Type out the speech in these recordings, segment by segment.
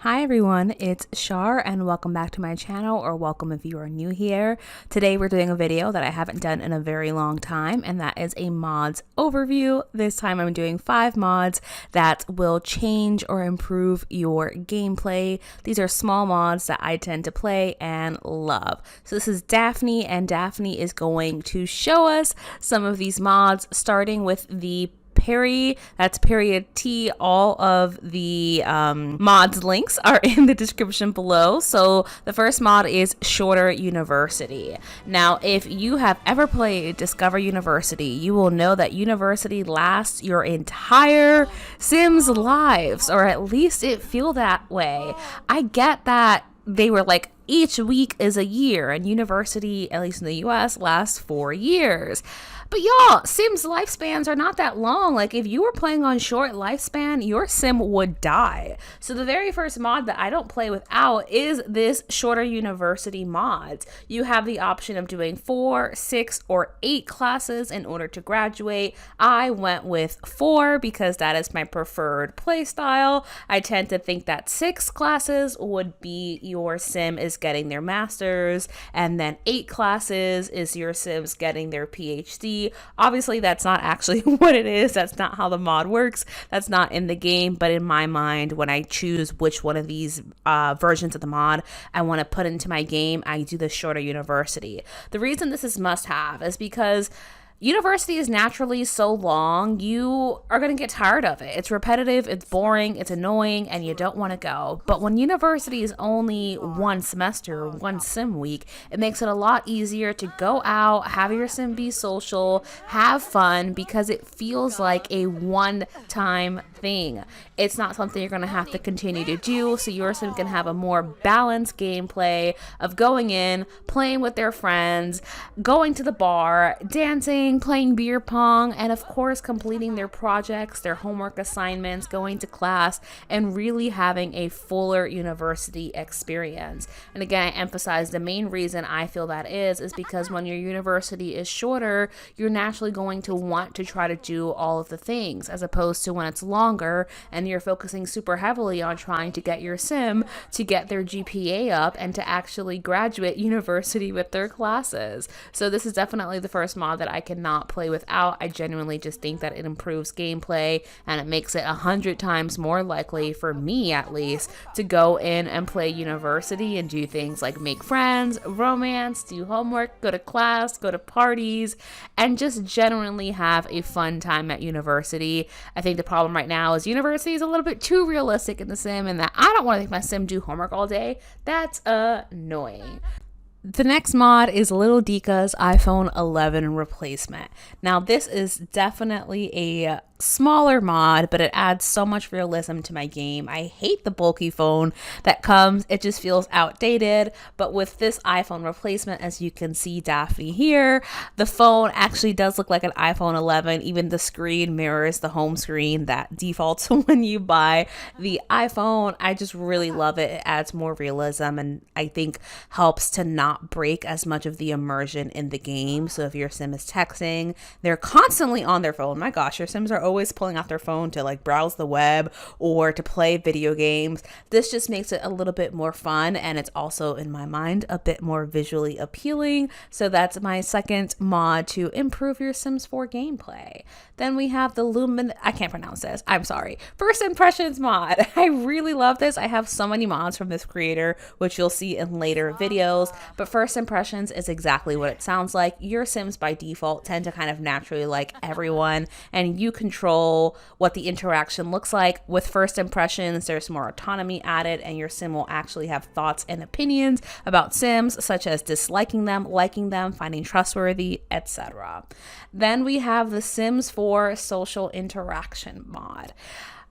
Hi everyone, it's Shar and welcome back to my channel, or welcome if you are new here. Today we're doing a video that I haven't done in a very long time, and that is a mods overview. This time I'm doing 5 mods that will change or improve your gameplay. These are small mods that I tend to play and love. So this is Daphne, and Daphne is going to show us some of these mods, starting with the Perry, that's period T. All of the mods links are in the description below. So the first mod is Shorter University. Now, if you have ever played Discover University, you will know that University lasts your entire Sims lives, or at least it feel that way. I get that they were like, each week is a year, and University, at least in the US, lasts 4 years. But y'all, Sims lifespans are not that long. Like, if you were playing on short lifespan, your Sim would die. So the very first mod that I don't play without is this Shorter University mods. You have the option of doing 4, 6, or 8 classes in order to graduate. I went with 4 because that is my preferred play style. I tend to think that 6 classes would be your Sim is getting their master's, and then 8 classes is your Sims getting their PhD. Obviously, that's not actually what it is. That's not how the mod works. That's not in the game. But in my mind, when I choose which one of these versions of the mod I want to put into my game, I do the Shorter University. The reason this is must-have is because University is naturally so long, you are going to get tired of it. It's repetitive, it's boring, it's annoying, and you don't want to go. But when University is only 1 semester, 1 sim week, it makes it a lot easier to go out, have your sim be social, have fun, because it feels like a one-time thing. It's not something you're going to have to continue to do, so your sim can have a more balanced gameplay of going in, playing with their friends, going to the bar, dancing, playing beer pong, and of course completing their projects, their homework assignments, going to class, and really having a fuller university experience. And again, I emphasize the main reason I feel that is because when your university is shorter, you're naturally going to want to try to do all of the things, as opposed to when it's longer and you're focusing super heavily on trying to get your sim to get their GPA up and to actually graduate university with their classes. So this is definitely the first mod that I cannot play without. I genuinely just think that it improves gameplay, and it makes it 100 times more likely, for me at least, to go in and play University and do things like make friends, romance, do homework, go to class, go to parties, and just genuinely have a fun time at University. I think the problem right now is University is a little bit too realistic in the sim, and that I don't want to make my sim do homework all day. That's annoying. The next mod is Little Dika's iPhone 11 replacement. Now, this is definitely a smaller mod, but it adds so much realism to my game. I hate the bulky phone that comes. It just feels outdated. But with this iPhone replacement, as you can see Daphne here, the phone actually does look like an iPhone 11. Even the screen mirrors the home screen that defaults when you buy the iPhone. I just really love it. It adds more realism, and I think helps to not break as much of the immersion in the game. So if your sim is texting, they're constantly on their phone. My gosh, your sims are always pulling out their phone to like browse the web or to play video games. This just makes it a little bit more fun, and it's also, in my mind, a bit more visually appealing. So that's my second mod to improve your Sims 4 gameplay. Then we have the I can't pronounce this, I'm sorry, First Impressions mod. I really love this. I have so many mods from this creator, which you'll see in later videos, but First Impressions is exactly what it sounds like. Your Sims by default tend to kind of naturally like everyone, and you control what the interaction looks like. With First Impressions, there's more autonomy added, and your sim will actually have thoughts and opinions about Sims, such as disliking them, liking them, finding trustworthy, etc. Then we have the Sims 4 social interaction mod.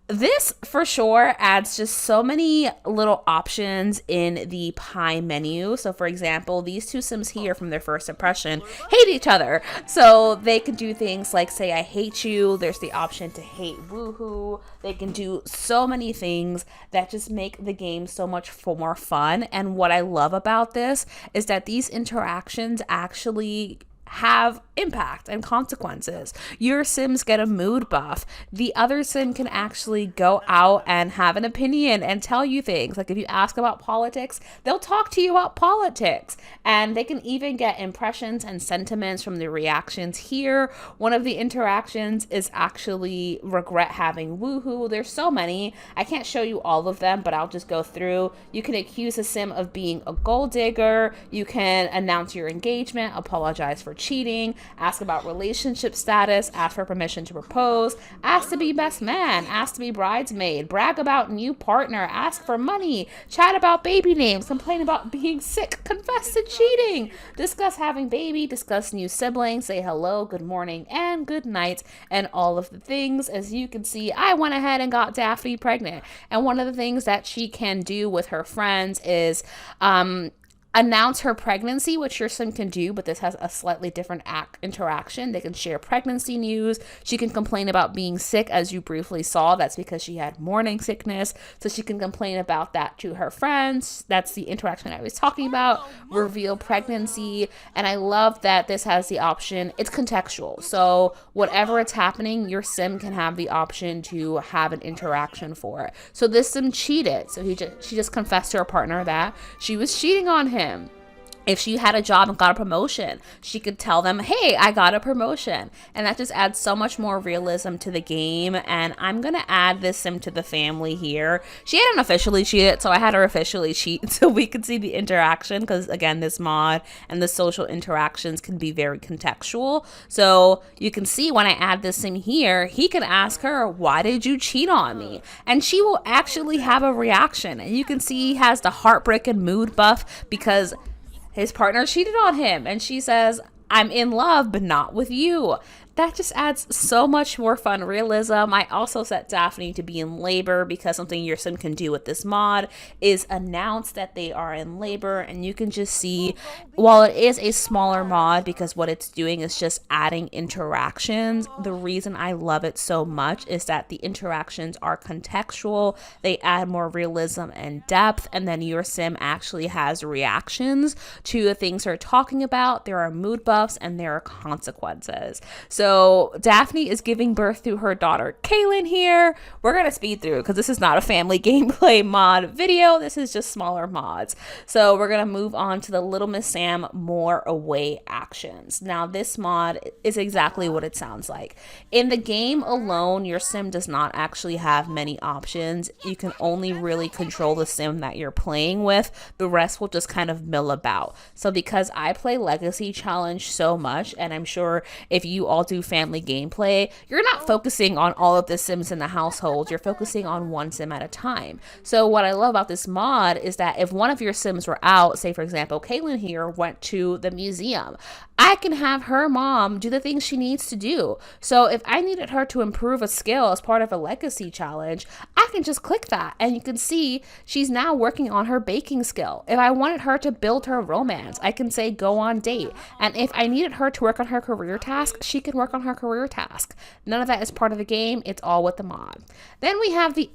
This for sure adds just so many little options in the pie menu. So for example, these 2 sims here from their first impression hate each other. So they can do things like say, I hate you. There's the option to hate woohoo. They can do so many things that just make the game so much more fun. And what I love about this is that these interactions actually have impact and consequences. Your Sims get a mood buff. The other Sim can actually go out and have an opinion and tell you things. Like if you ask about politics, they'll talk to you about politics. And they can even get impressions and sentiments from the reactions here. One of the interactions is actually regret having woohoo. There's so many. I can't show you all of them, but I'll just go through. You can accuse a Sim of being a gold digger. You can announce your engagement, apologize for cheating, ask about relationship status, ask for permission to propose, ask to be best man, ask to be bridesmaid, brag about new partner, ask for money, chat about baby names, complain about being sick, confess to cheating, discuss having baby, discuss new siblings, say hello, good morning, and good night, and all of the things. As you can see, I went ahead and got Daphne pregnant. And one of the things that she can do with her friends is announce her pregnancy, which your Sim can do, but this has a slightly different interaction. They can share pregnancy news. She can complain about being sick, as you briefly saw. That's because she had morning sickness. So she can complain about that to her friends. That's the interaction I was talking about. Reveal pregnancy. And I love that this has the option. It's contextual. So whatever it's happening, your Sim can have the option to have an interaction for it. So this Sim cheated. So she just confessed to her partner that she was cheating on him. If she had a job and got a promotion, she could tell them, hey, I got a promotion. And that just adds so much more realism to the game. And I'm going to add this Sim to the family here. She hadn't officially cheated, so I had her officially cheat so we could see the interaction. Because again, this mod and the social interactions can be very contextual. So you can see when I add this Sim here, he can ask her, why did you cheat on me? And she will actually have a reaction. And you can see he has the heartbreak and mood buff because his partner cheated on him, and she says, I'm in love, but not with you. That just adds so much more fun realism. I also set Daphne to be in labor because something your Sim can do with this mod is announce that they are in labor. And you can just see, while it is a smaller mod, because what it's doing is just adding interactions, the reason I love it so much is that the interactions are contextual. They add more realism and depth. And then your Sim actually has reactions to the things they're talking about. There are mood buffs and there are consequences. So Daphne is giving birth to her daughter Kaylin here. We're going to speed through because this is not a family gameplay mod video. This is just smaller mods. So we're going to move on to the Little Miss Sam more away actions. Now this mod is exactly what it sounds like. In the game alone, your Sim does not actually have many options. You can only really control the Sim that you're playing with. The rest will just kind of mill about. So because I play Legacy Challenge so much, and I'm sure if you all do family gameplay, you're not focusing on all of the Sims in the household. You're focusing on one Sim at a time. So what I love about this mod is that if one of your Sims were out, say for example, Kaylin here went to the museum, I can have her mom do the things she needs to do. So if I needed her to improve a skill as part of a Legacy Challenge, I can just click that and you can see she's now working on her baking skill. If I wanted her to build her romance, I can say go on date. And if I needed her to work on her career task, she can work on her career task. None of that is part of the game. It's all with the mod. Then we have the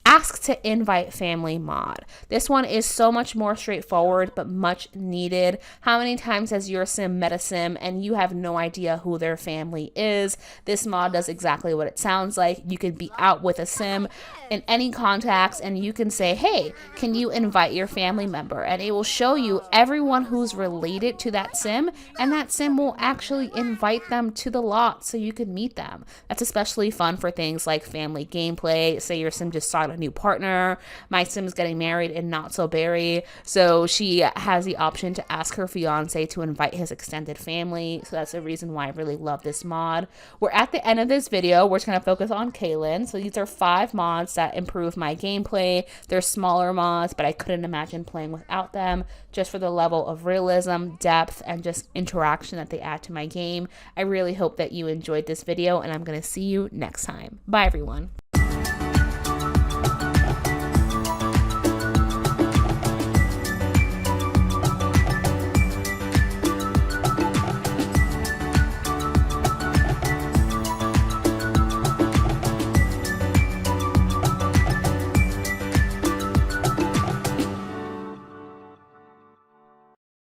Ask to Invite Family mod. This one is so much more straightforward, but much needed. How many times has your Sim met a Sim and you have no idea who their family is? This mod does exactly what it sounds like. You can be out with a Sim in any contacts and you can say, hey, can you invite your family member? And it will show you everyone who's related to that Sim, and that Sim will actually invite them to the lot so you can meet them. That's especially fun for things like family gameplay. Say your Sim just started a new partner. My Sim's getting married in Not So Berry, so she has the option to ask her fiance to invite his extended family. So that's the reason why I really love this mod. We're at the end of this video. We're just going to focus on Kaylin. So these are 5 mods that improve my gameplay. They're smaller mods, but I couldn't imagine playing without them, just for the level of realism, depth, and just interaction that they add to my game. I really hope that you enjoyed this video, and I'm going to see you next time. Bye everyone.